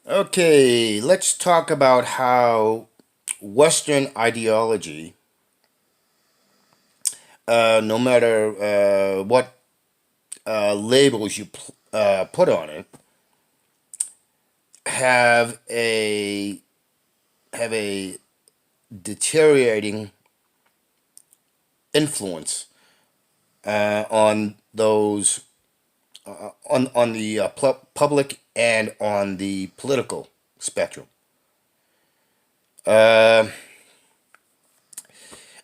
Okay, let's talk about how Western ideology, no matter what labels you put on it, have a have a deteriorating influence on those on the public and on the political spectrum. Uh,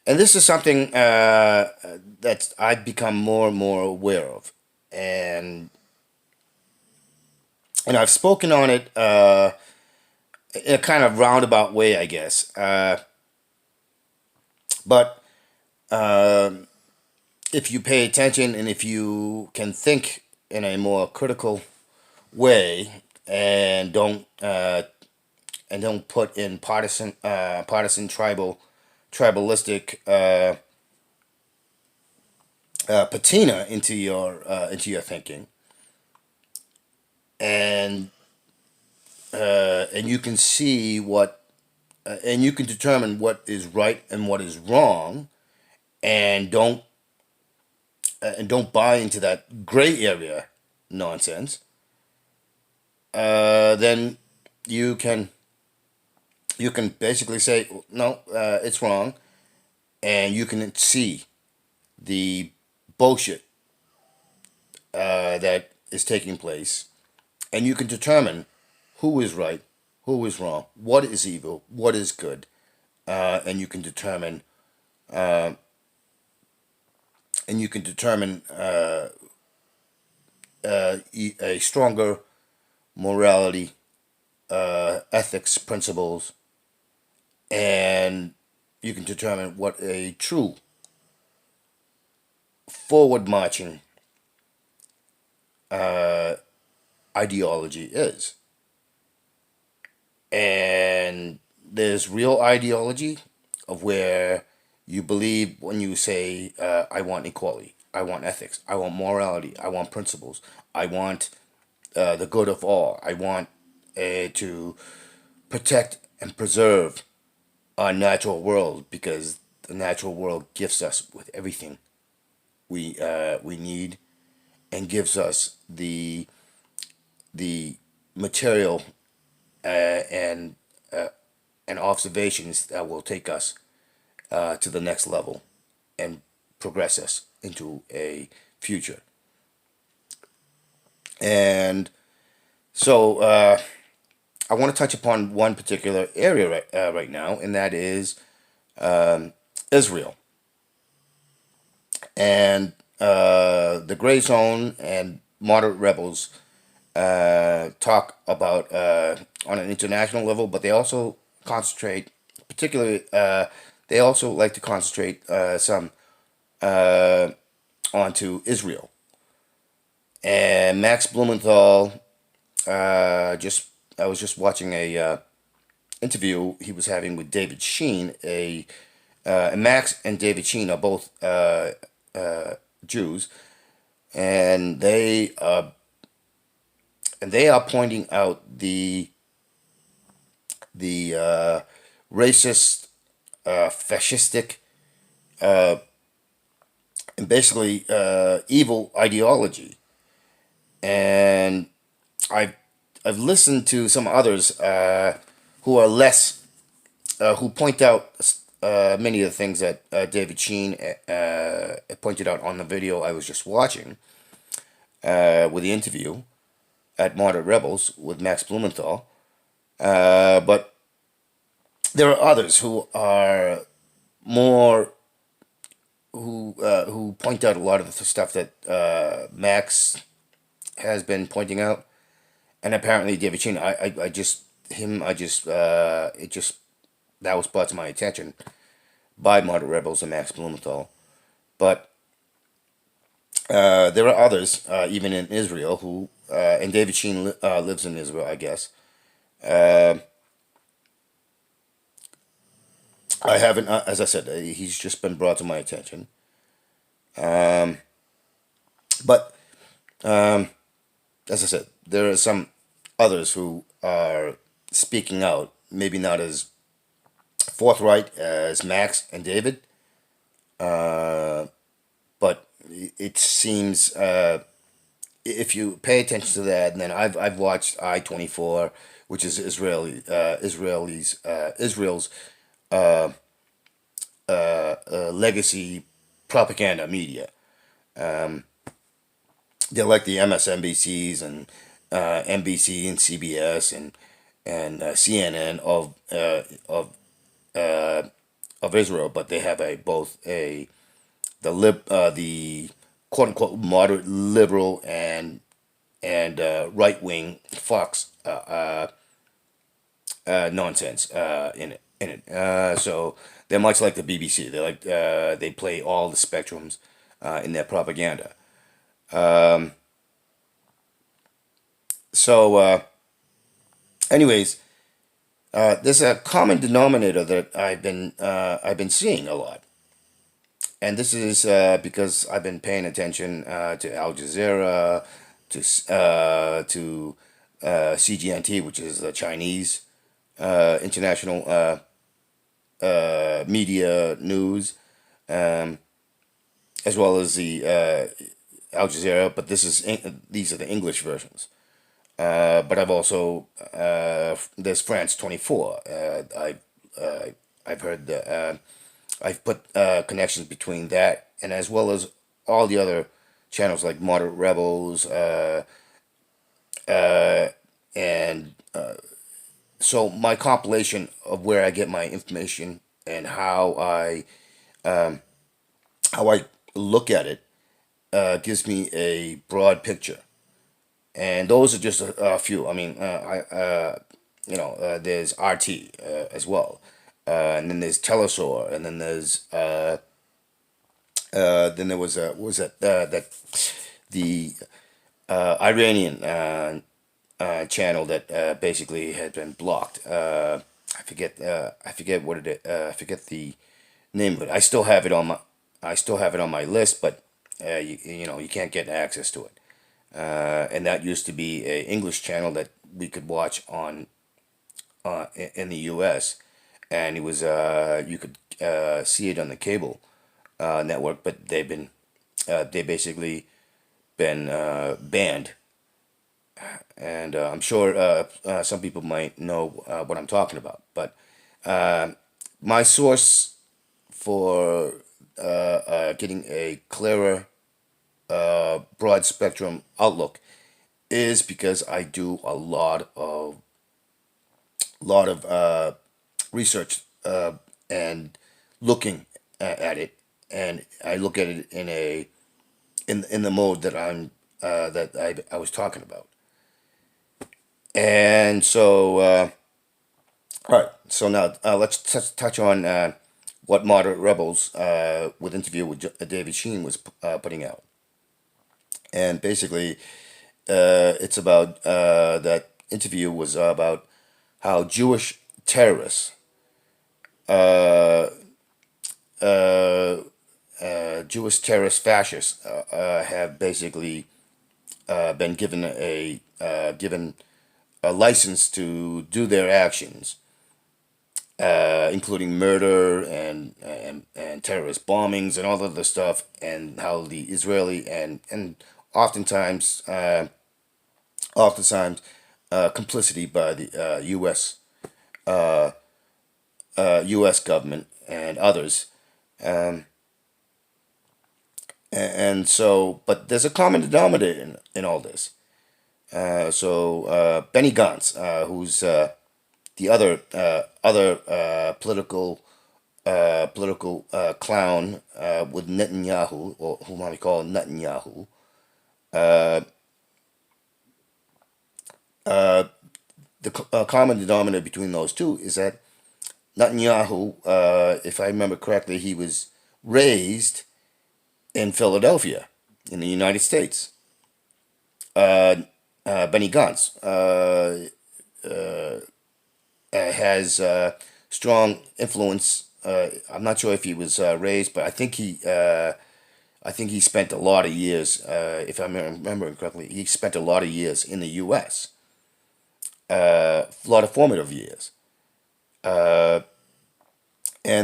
and this is something that I've become more and more aware of, and I've spoken on it in a kind of roundabout way, I guess. But um if you pay attention and if you can think in a more critical way and don't put in partisan tribalistic patina into your thinking, and and you can see what and you can determine what is right and what is wrong, and don't buy into that gray area nonsense. Then you can basically say no, it's wrong, and you can see the bullshit that is taking place, and you can determine who is right, who is wrong, what is evil, what is good, and you can determine uh, and you can determine a stronger morality, ethics, principles, and you can determine what a true forward marching uh, ideology is. And there's real ideology of where you believe when you say, I want equality, I want ethics, I want morality, I want principles, I want the good of all, I want to protect and preserve our natural world because the natural world gifts us with everything we need and gives us the material and and observations that will take us to the next level and progress us into a future. And so I want to touch upon one particular area right now, and that is Israel and the gray zone and moderate rebels talk about on an international level, but they also concentrate, particularly, they also like to concentrate some uh, onto Israel. And Max Blumenthal, just I was just watching a interview he was having with David Sheen. And Max and David Sheen are both Jews, and they are pointing out the racist, fascistic, and basically evil ideology. And I've I've listened to some others who are less who point out many of the things that David Sheen pointed out on the video I was just watching with the interview at Moderate Rebels with Max Blumenthal. But there are others who are more who point out a lot of the stuff that Max has been pointing out, and apparently David Chin. I just him. I just it just that was brought to my attention by Moderate Rebels and Max Blumenthal. But there are others, even in Israel, who and David Sheen lives in Israel, I guess. Uh, I haven't, as I said, he's just been brought to my attention. Um, but um, as I said, there are some others who are speaking out, maybe not as forthright as Max and David, uh, but it seems if you pay attention to that, and then I've watched I-24, which is Israel's uh, legacy propaganda media. Um, they're like the MSNBCs and NBC and CBS and CNN uh, of Israel, but they have a both a the quote unquote moderate liberal and right wing Fox nonsense in it. So they're much like the BBC. They play all the spectrums in their propaganda. Um, so, anyways, there's a common denominator that I've been seeing a lot, and this is because I've been paying attention to Al Jazeera, to CGNT, which is the Chinese international media news, um, as well as the Al Jazeera. But these are the English versions. But I've also there's France 24. I've heard that I've put connections between that and as well as all the other channels like Moderate Rebels uh, and so my compilation of where I get my information and how I look at it gives me a broad picture. And those are just a few. I mean, there's RT as well, and then there's Telesur, and then there was what was that the Iranian channel that basically had been blocked. I forget what I forget the name of it. I still have it on my list, but you can't get access to it. And that used to be a English channel that we could watch on in the U.S. and it was you could see it on the cable network, but they basically been banned, and I'm sure some people might know what I'm talking about. But my source for getting a clearer, broad spectrum outlook is because I do a lot of research and looking at it, and I look at it in the mode that I was talking about. And so, all right. So now let's touch on what Moderate Rebels with interview with David Sheen was putting out, and basically, it's about that interview was about how Jewish terrorists, uh, uh, Jewish terrorist fascists, have basically been given a license to do their actions, including murder and terrorist bombings and all other stuff, and how the Israeli and oftentimes oftentimes complicity by the U.S. government and others. Um, and so, but there's a common denominator in all this. Benny Gantz, who's the other political clown with Netanyahu, or whom I call Netanyahu, uh, uh, the common denominator between those two is that Netanyahu, if I remember correctly, he was raised in Philadelphia, in the United States. Uh, Benny Gantz has strong influence. I'm not sure if he was raised, but I think he spent a lot of years. If I'm remembering correctly, he spent a lot of years in the U.S. a lot of formative years. And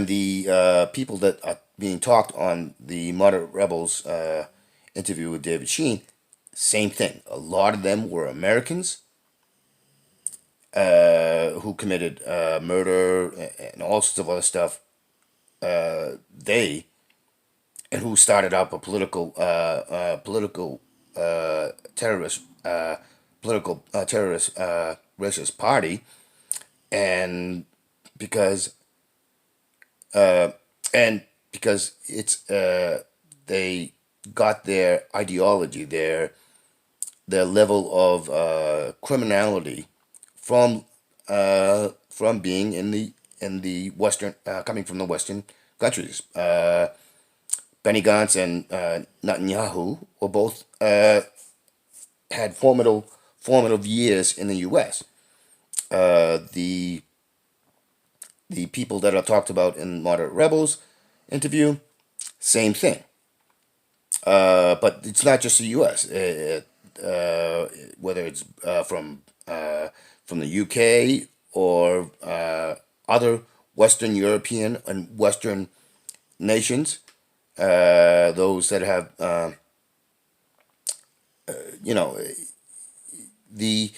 the people that are being talked on the Moderate Rebels interview with David Sheen, same thing. A lot of them were Americans who committed murder and all sorts of other stuff. They and who started up a political terrorist terrorist racist party, and because uh, and because it's they got their ideology, their level of criminality from being in the Western, coming from the Western countries. Benny Gantz and Netanyahu were both had formative years in the U.S. The people that are talked about in Moderate Rebels interview, same thing. But it's not just the U.S. Whether it's from the UK or other Western European and Western nations, those that have you know the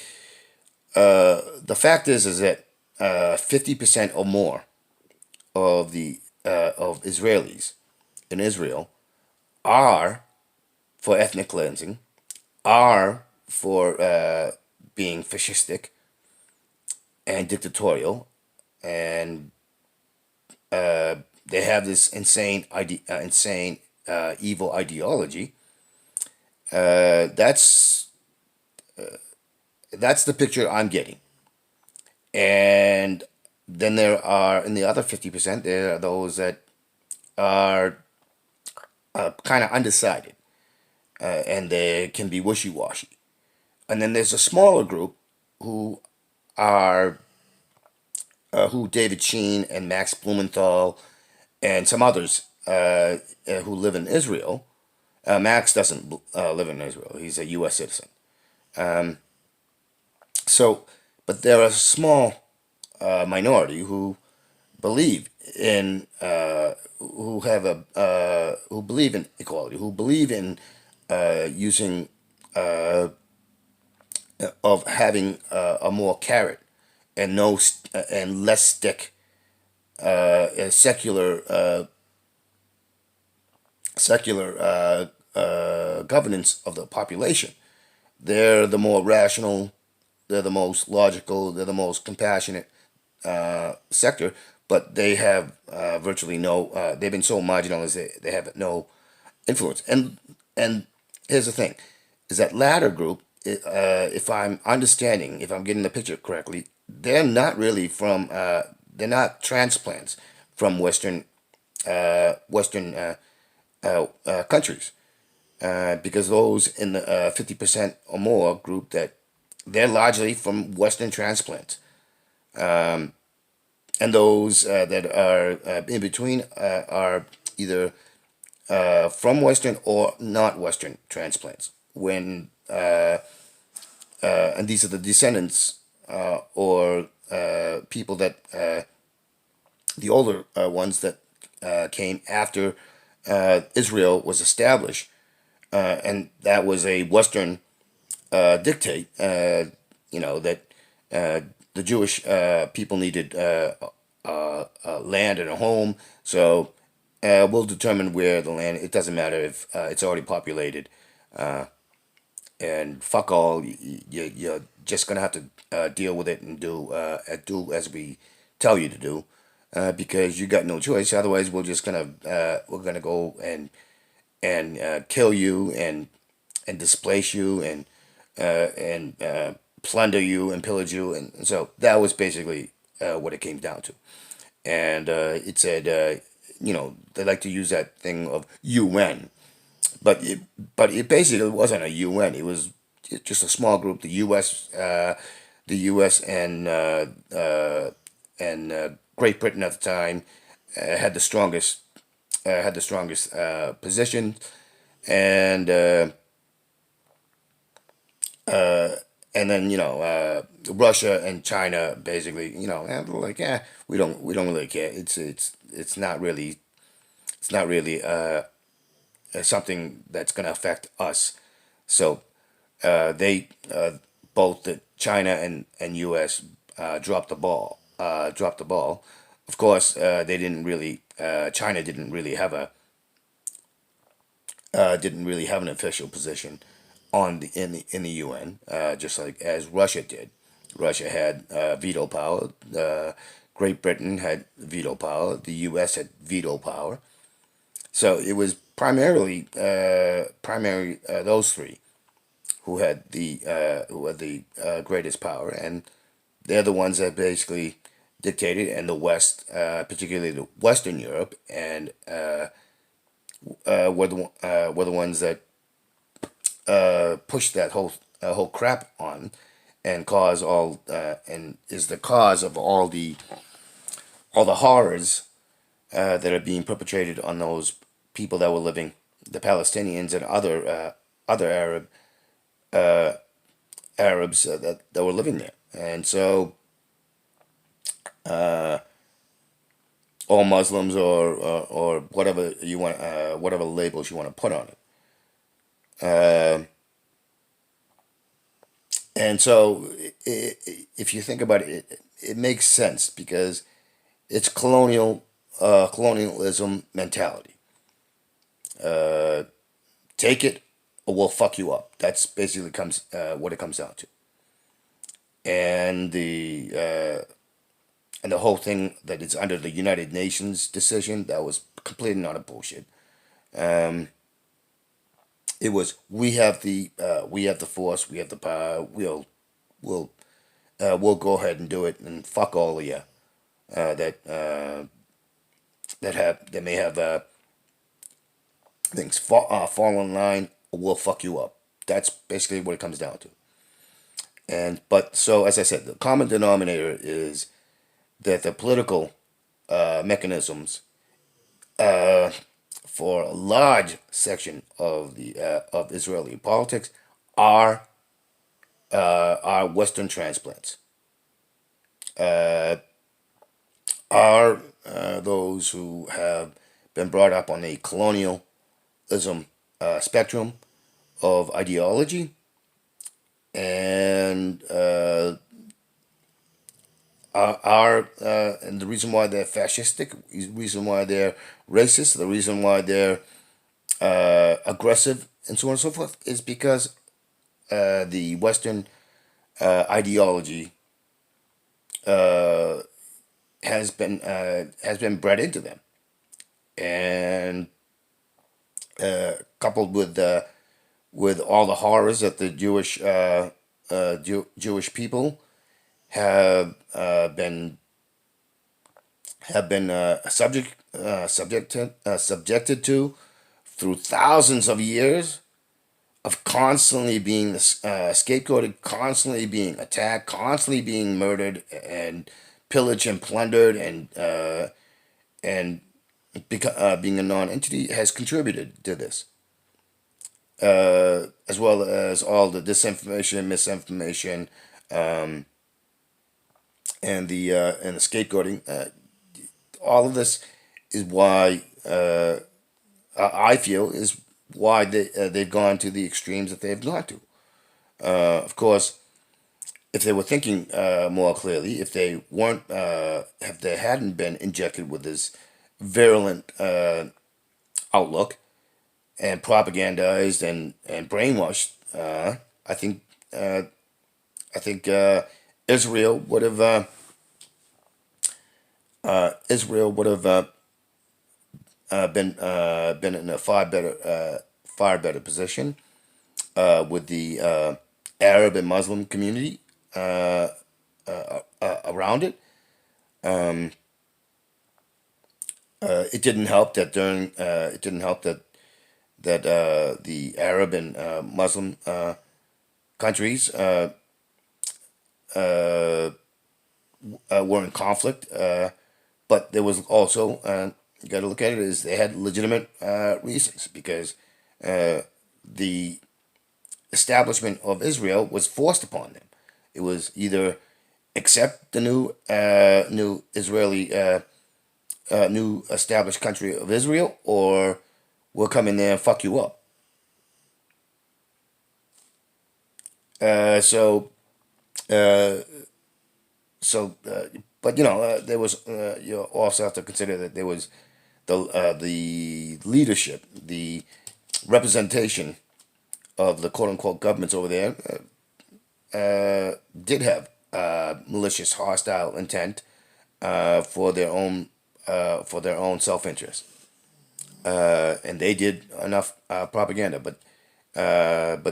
the fact is that 50% or more of Israelis in Israel are for ethnic cleansing, are for being fascistic and dictatorial, and they have this insane evil ideology. Uh, that's that's the picture I'm getting. And then there are, in the other 50%, there are those that are kind of undecided, and they can be wishy-washy. And then there's a smaller group who are who David Sheen and Max Blumenthal and some others who live in Israel. Max doesn't live in Israel; he's a U.S. citizen. Um, so, but there are a small minority who believe in who believe in equality, who believe in using of having a more carrot and no and less stick secular governance of the population. They're the more rational. They're the most logical. They're the most compassionate sector, but they have virtually no. They've been so marginalized. They have no influence. And here's the thing: is that latter group. If I'm understanding, if I'm getting the picture correctly, they're not really from. They're not transplants from Western countries, because those in the 50% or more group that they're largely from Western transplants. And those that are in between are either from Western or not Western transplants. And these are the descendants or people that the older ones that came after Israel was established, and that was a Western dictate. That the Jewish people needed land and a home, so we'll determine where the land. It doesn't matter if it's already populated, and fuck all. You're just gonna have to deal with it and do as we tell you to do, because you got no choice. Otherwise, we're gonna go and kill you and displace you and plunder you and pillage you, and so that was basically what it came down to. And it said, they like to use that thing of UN, but it basically wasn't a UN. It was just a small group. The U.S. and Great Britain at the time had the strongest position, and and then Russia and China basically they're like, yeah, we don't really care. It's not really something that's going to affect us. So they both the China and U.S. Dropped the ball. Dropped the ball. Of course, they didn't really. China didn't really have an official position on the UN, just like as Russia did. Russia had veto power. Great Britain had veto power. The U.S. had veto power. So it was primary those three who had the greatest power, and they're the ones that basically dictated, and the West, particularly the Western Europe, and were the ones that pushed that whole crap on, and is the cause of all the horrors that are being perpetrated on those people that were living, the Palestinians and other Arabs that were living there, and so all Muslims or whatever you want, whatever labels you want to put on it. And so, if you think about it, it makes sense because it's colonialism mentality. Take it or we'll fuck you up. That's basically comes what it comes down to. And the whole thing that it's under the United Nations decision, that was completely not a bullshit. Um, it was we have the force, we have the power. We'll go ahead and do it, and fuck all of you that may have things fall in line, or we'll fuck you up. That's basically what it comes down to. And but so as I said, the common denominator is that the political mechanisms uh, for a large section of Israeli politics are are Western transplants. Uh, are those who have been brought up on a colonialism spectrum of ideology, and and the reason why they're fascistic, the reason why they're racist, the reason why they're aggressive, and so on and so forth, is because the Western ideology uh, has been bred into them, and coupled with all the horrors that the Jewish people have been subjected to through thousands of years of constantly being scapegoated, constantly being attacked, constantly being murdered and pillaged and plundered, and being a non-entity has contributed to this, as well as all the disinformation, misinformation, um, and the scapegoating. All of this is why I feel is why they've gone to the extremes that they've gone to. Of course, if they were thinking more clearly, if they hadn't been injected with this virulent outlook and propagandized and brainwashed, I think uh, I think Israel would have been in a far better position with the Arab and Muslim community around it. Um, it didn't help that the Arab and Muslim countries uh, were in conflict, but there was also you got to look at it as they had legitimate reasons because uh, the establishment of Israel was forced upon them. It was either accept the new Israeli new established country of Israel, or we'll come in there and fuck you up. Uh, so uh, so, but there was you also have to consider that there was the leadership, the representation of the quote unquote governments over there did have malicious, hostile intent for their own self interest, and they did enough propaganda. But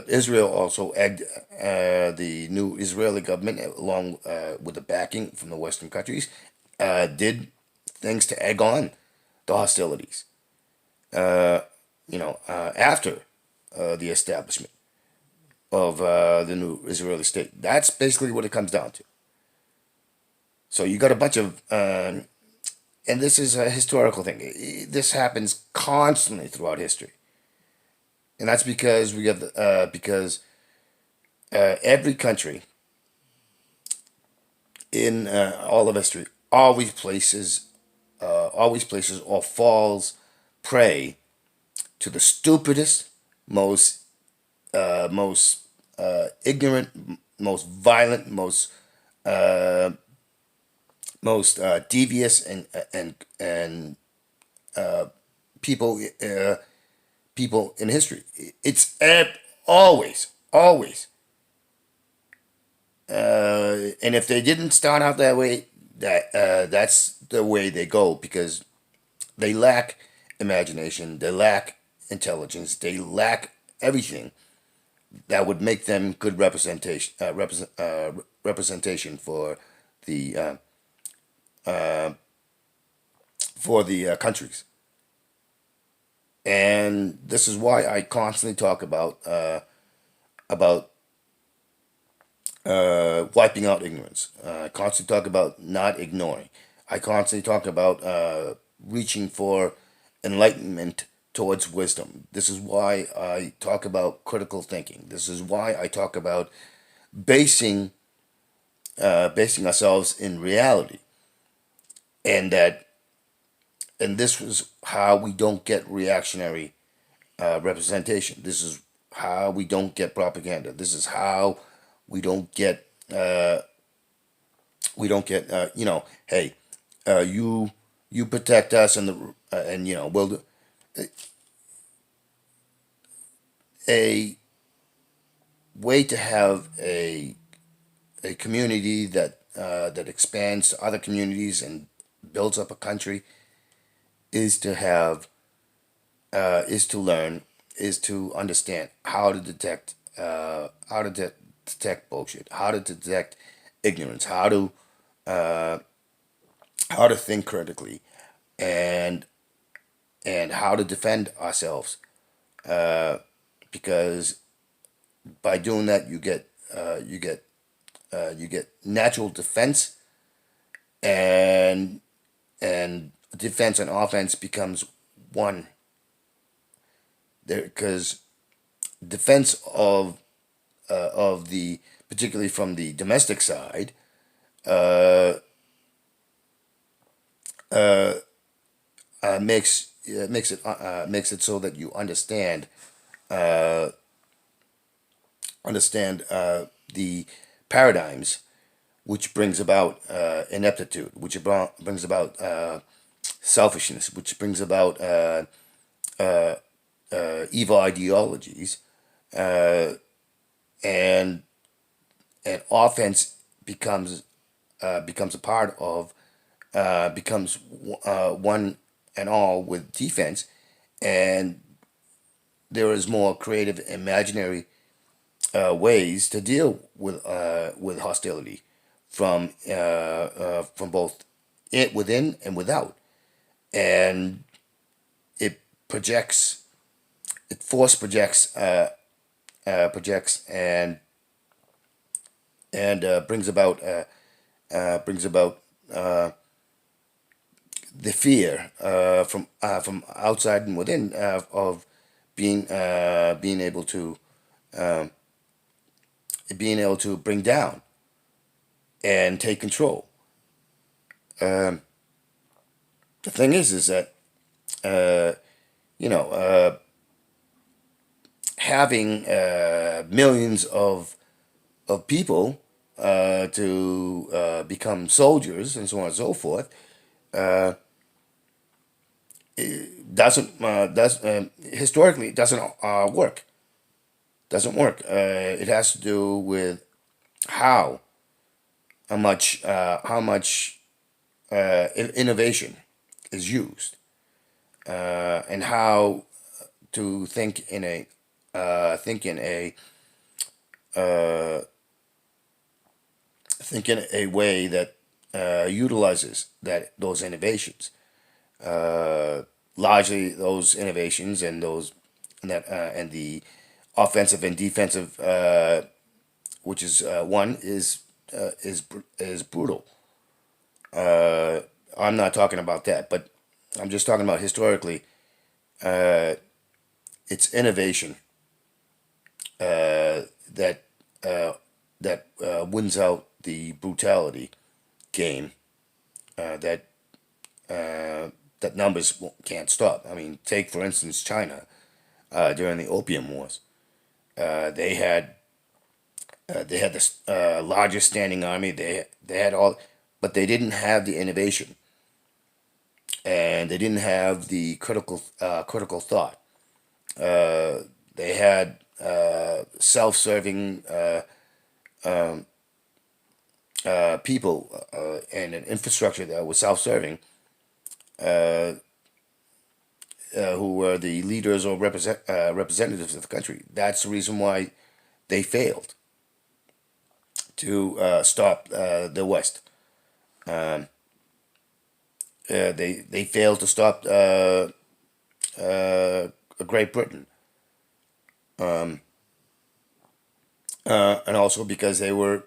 Israel also egged the new Israeli government, along with the backing from the Western countries, did things to egg on the hostilities. After the establishment of the new Israeli state. That's basically what it comes down to. So you got a bunch of, and this is a historical thing. This happens constantly throughout history, and that's because we have because every country in all of history always places or falls prey to the stupidest, most ignorant, most violent, most devious and people people in history. It's always, and if they didn't start out that way, that's the way they go because they lack imagination, they lack intelligence, they lack everything that would make them good representation the uh, for the countries. And this is why I constantly talk about wiping out ignorance. I constantly talk about not ignoring. I constantly talk about reaching for enlightenment towards wisdom. This is why I talk about critical thinking. This is why I talk about basing basing ourselves in reality, and that and this was how we don't get reactionary representation. This is how we don't get propaganda. This is how we don't get hey, you protect us and the and well, a way to have a community that expands to other communities and builds up a country is to have is to learn, is to understand how to detect bullshit, how to detect ignorance, how to think critically, and how to defend ourselves. Because by doing that, you get natural defense, and defense and offense becomes one there because defense of the particularly from the domestic side uh, uh, makes it so that you understand the paradigms which brings about ineptitude, which brings about selfishness, which brings about evil ideologies, uh, and offense becomes a part of becomes one and all with defense, and there is more creative, imaginary ways to deal with hostility from both it within and without, and it projects, it force projects and brings about the fear from outside and within of being able to being able to bring down and take control. Um, the thing is that uh, you know, having millions of people to become soldiers and so on and so forth uh, does historically it doesn't work. Doesn't work. It has to do with how how much innovation is used and how to think in a uh, think in a way that utilizes those innovations. Uh, Largely, those innovations and those and the offensive and defensive, which is one is brutal. Uh, I'm not talking about that, but I'm just talking about historically. Uh, it's innovation that wins out the brutality game that numbers can't stop. I mean, take for instance China during the Opium Wars. They had the largest standing army. They had all, but they didn't have the innovation, and they didn't have the critical thought. They had self-serving people and an infrastructure that was self-serving, who were the leaders or representatives of the country. That's the reason why they failed to stop the West. Um, they failed to stop Great Britain, um, and also because they were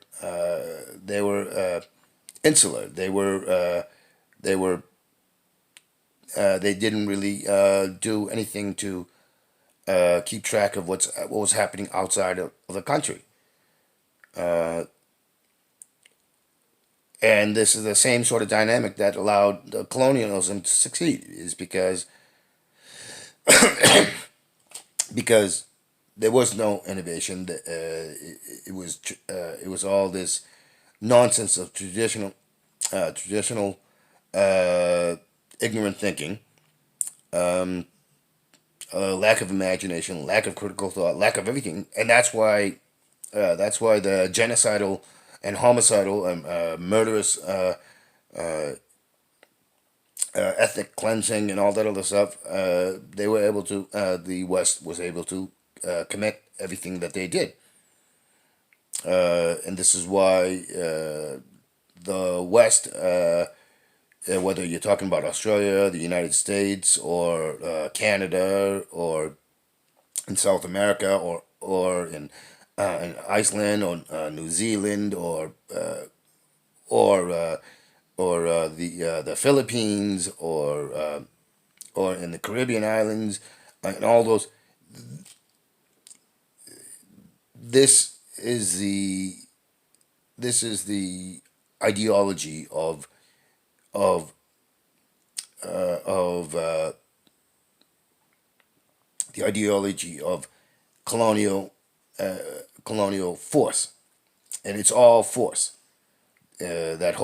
insular. They were they didn't really do anything to keep track of what was happening outside of the country. Uh, and this is the same sort of dynamic that allowed the colonialism to succeed, is because there was no innovation. It was all this nonsense of traditional uh, ignorant thinking, um, lack of imagination, lack of critical thought, lack of everything, and that's why the genocidal and homicidal and murderous ethnic cleansing and all that other stuff. They were able to. The West was able to commit everything that they did, and this is why the West. Whether you're talking about Australia, the United States, or Canada, or in South America, or in Iceland, or New Zealand, or the Philippines, or in the Caribbean islands, and all those. This is the ideology of of the ideology of colonial colonial force, and it's all force. That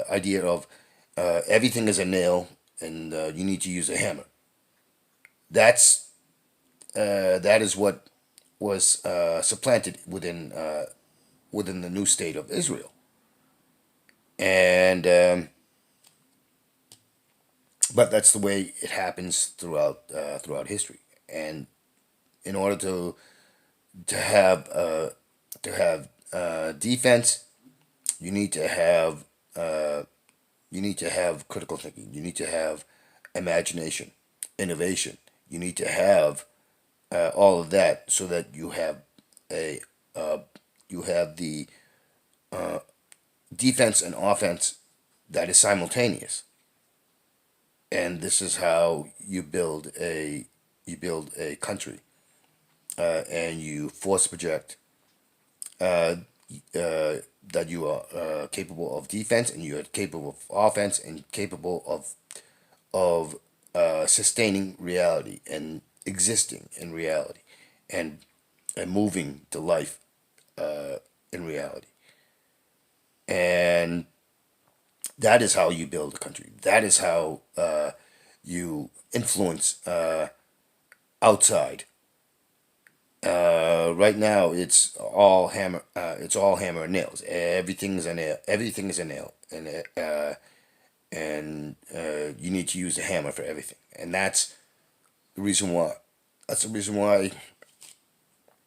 idea of everything is a nail, and you need to use a hammer. That is what was supplanted within the new state of Israel, and but that's the way it happens throughout history. And in order to have defense, you need to have uh, critical thinking. You need to have imagination, innovation. You need to have all of that so that a uh, you have the defense and offense that is simultaneous. And this is how you build a country, and you force project uh, that you are capable of defense, and you are capable of offense, and capable of sustaining reality and existing in reality, and moving to life in reality. And that is how you build a country. That is how you influence outside. Right now, it's all hammer. It's all hammer and nails. Everything is a nail. Everything is a nail, and you need to use a hammer for everything. And that's the reason why. That's the reason why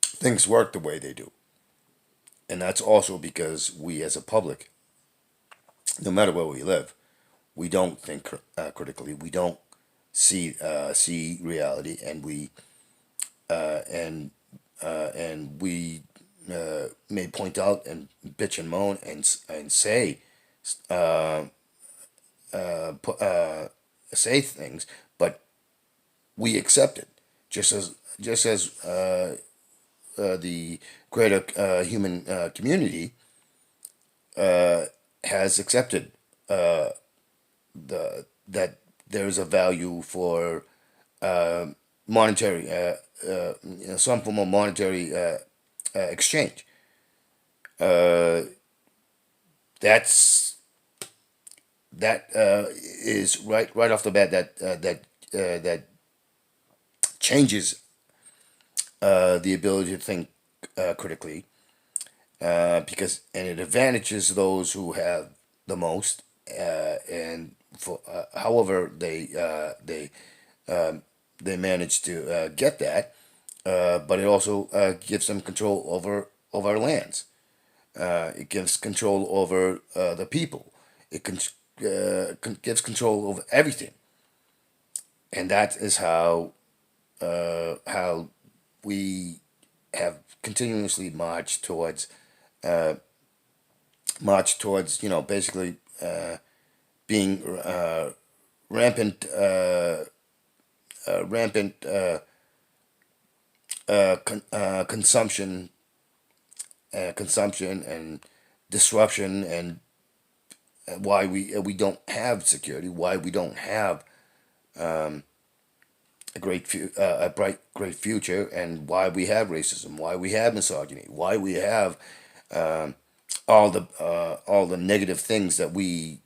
things work the way they do. And that's also because we, as a public, no matter where we live, we don't think critically. We don't see reality, and we may point out and bitch and moan and say pu- say things, but we accept it just as the greater human community has accepted that there is a value for monetary some form of monetary exchange. Uh, that's that is right off the bat that changes the ability to think critically, because and it advantages those who have the most, and for however they manage to get that, but it also gives them control over our lands. It gives control over the people. Gives control over everything, and that is how we have continuously marched towards basically being rampant rampant consumption and disruption, and why we don't have security, why we don't have a bright great future, and why we have racism, why we have misogyny, why we have all the negative things that we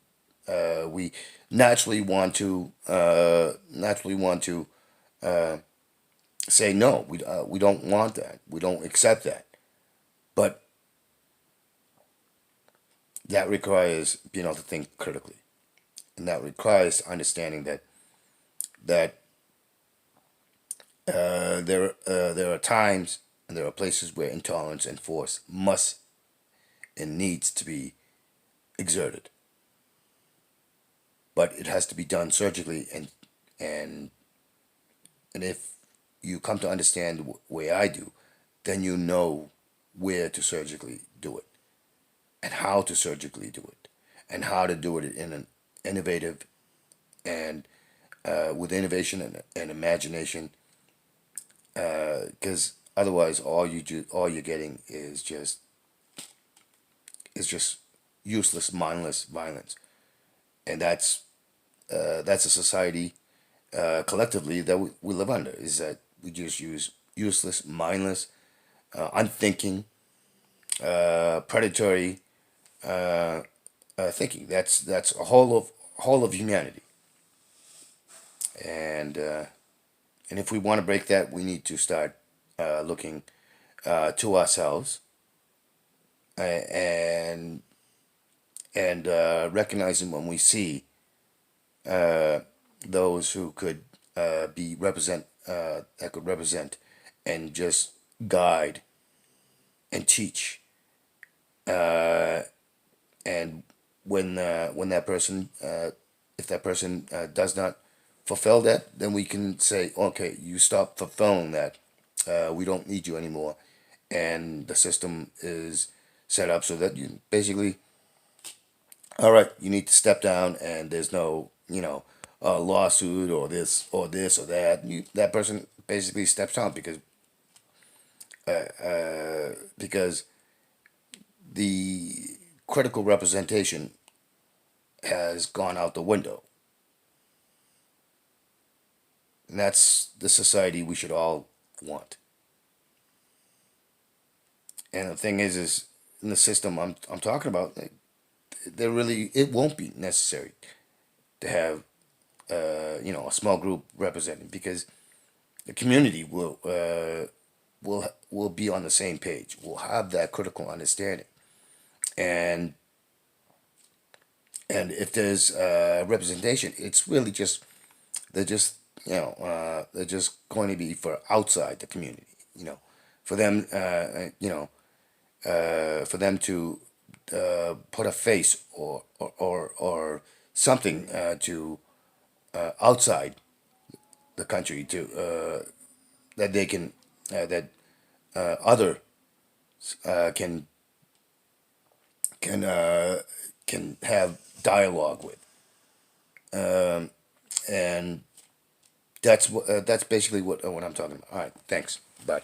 naturally want to say no. We don't want that. We don't accept that. But that requires being able to think critically, and that requires understanding that there are times and there are places where intolerance and force must and needs to be exerted, but it has to be done surgically, and and if you come to understand the way I do, then you know where to surgically do it, and how to surgically do it, and how to do it in an innovative and with innovation and imagination, because otherwise all you're getting is just useless, mindless violence, and that's a society collectively that we live under. Is that we just use useless, mindless, unthinking, predatory thinking. That's a whole of humanity, and if we want to break that, we need to start looking to ourselves, and recognizing when we see those who could be represent that could represent and just guide and teach, and when that person if that person does not fulfill that, then we can say, okay, you stop fulfilling that. We don't need you anymore, and the system is set up so that you basically, all right, you need to step down, and there's no lawsuit or this or that. That person basically steps down because the critical representation has gone out the window. And that's the society we should all want. And the thing is in the system I'm talking about, there really it won't be necessary to have a small group represented because the community will be on the same page. Will have that critical understanding, and if there's representation, it's really just they're just they're just going to be for outside the community. For them for them to put a face or something to outside the country to that they can that other can can uh, can have dialogue with, and that's basically what I'm talking about. All right, thanks. Bye.